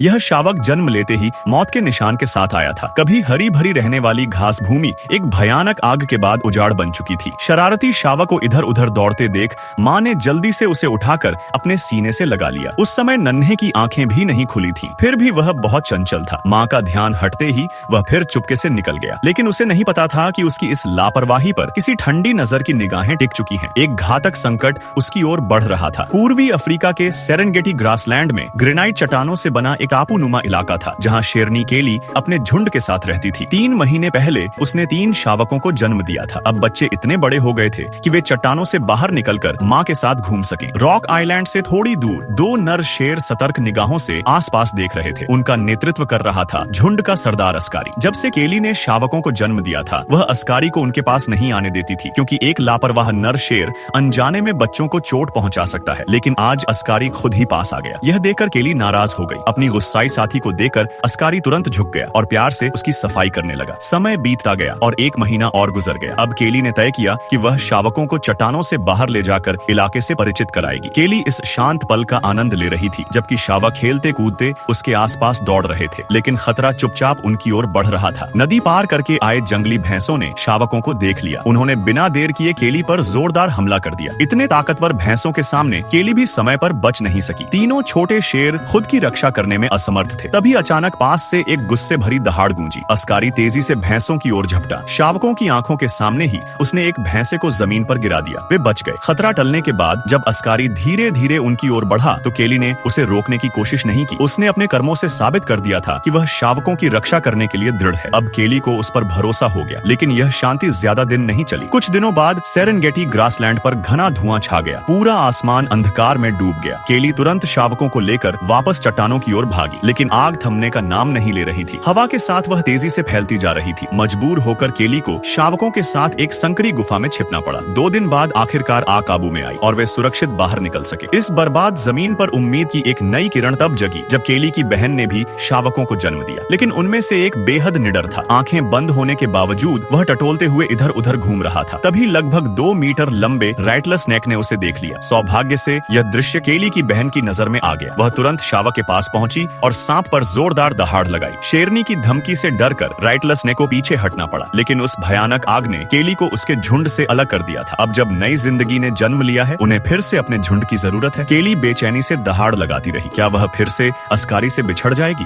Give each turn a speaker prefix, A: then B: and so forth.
A: यह शावक जन्म लेते ही मौत के निशान के साथ आया था। कभी हरी भरी रहने वाली घास भूमि एक भयानक आग के बाद उजाड़ बन चुकी थी। शरारती शावक को इधर उधर दौड़ते देख माँ ने जल्दी से उसे उठाकर अपने सीने से लगा लिया। उस समय नन्हे की आंखें भी नहीं खुली थीं। फिर भी वह बहुत चंचल था। माँ का ध्यान हटते ही वह फिर चुपके से निकल गया, लेकिन उसे नहीं पता था कि उसकी इस लापरवाही पर किसी ठंडी नजर की निगाहें टिक चुकी हैं। एक घातक संकट उसकी ओर बढ़ रहा था। पूर्वी अफ्रीका के सेरेंगेटी ग्रासलैंड में ग्रेनाइट चट्टानों से बना एक टापूनुमा इलाका था, जहाँ शेरनी केली अपने झुंड के साथ रहती थी। 3 महीने पहले उसने 3 शावकों को जन्म दिया था। अब बच्चे इतने बड़े हो गए थे कि वे चट्टानों से बाहर निकलकर माँ के साथ घूम सके। रॉक आइलैंड से थोड़ी दूर 2 नर शेर सतर्क निगाहों से आसपास देख रहे थे। उनका नेतृत्व कर रहा था झुंड का सरदार अस्कारी। जब से केली ने शावकों को जन्म दिया था, वह अस्कारी को उनके पास नहीं आने देती थी, क्योंकि एक लापरवाह नर शेर अनजाने में बच्चों को चोट पहुंचा सकता है। लेकिन आज अस्कारी खुद ही पास आ गया। यह देखकर केली नाराज हो गई। अपनी गुस्साई साथी को देखकर अस्कारी तुरंत झुक गया और प्यार से उसकी सफाई करने लगा। समय बीतता गया और 1 महीना और गुजर गया। अब केली ने तय किया कि वह शावकों को चट्टानों से बाहर ले जाकर इलाके से परिचित कराएगी। केली इस शांत पल का आनंद ले रही थी, जबकि शावक खेलते कूदते उसके आसपास दौड़ रहे थे। लेकिन खतरा चुपचाप उनकी ओर बढ़ रहा था। नदी पार करके आए जंगली भैंसों ने शावकों को देख लिया। उन्होंने बिना देर किए केली पर जोरदार हमला कर दिया। इतने ताकतवर भैंसों के सामने केली भी समय पर बच नहीं सकी। तीनों छोटे शेर खुद की रक्षा करने में असमर्थ थे। तभी अचानक पास से एक गुस्से भरी दहाड़ गूंजी। अस्कारी तेजी से भैंसों की ओर झपटा। शावकों की आंखों के सामने ही उसने एक भैंसे को जमीन पर गिरा दिया। वे बच गए। खतरा टलने के बाद जब अस्कारी धीरे धीरे उनकी ओर बढ़ा, तो केली ने उसे रोकने की कोशिश नहीं की। उसने अपने कर्मों से साबित कर दिया था कि वह शावकों की रक्षा करने के लिए दृढ़ है। अब केली को उस पर भरोसा हो गया। लेकिन यह शांति ज्यादा दिन नहीं चली। कुछ दिनों बाद सेरेंगेटी ग्रासलैंड पर घना धुआं छा गया। पूरा आसमान अंधकार में डूब गया। केली तुरंत शावकों को लेकर वापस चट्टानों की ओर भागी, लेकिन आग थमने का नाम नहीं ले रही थी। हवा के साथ वह तेजी से फैलती जा रही थी। मजबूर होकर केली को शावकों के साथ एक संकरी गुफा में छिपना पड़ा। 2 दिन बाद आखिरकार आग काबू में आई और वे सुरक्षित बाहर निकल सके। इस बर्बाद जमीन पर उम्मीद की एक नई किरण तब जगी जब केली की बहन ने भी शावकों को जन्म दिया। लेकिन उनमें से एक बेहद निडर था। आंखें बंद होने के बावजूद वह टटोलते हुए इधर उधर घूम रहा था। तभी लगभग 2 मीटर लंबे राइटलर स्नेक ने उसे देख लिया। सौभाग्य से यह दृश्य केली की बहन की नजर में आ गया। वह तुरंत शावक के पास पहुंची और सांप पर जोरदार दहाड़ लगाई। शेरनी की धमकी से डरकर राइटलर स्नेक को पीछे हटना पड़ा, लेकिन उस भयानक आग ने केली को उसके झुंड से अलग कर दिया था। अब जब नई जिंदगी ने जन्म लिया है, उन्हें फिर से अपने झुंड की जरूरत है। केली बेचैनी से दहाड़ लगाती रही। क्या वह फिर से अस्कारी से बिछड़ जाएगी?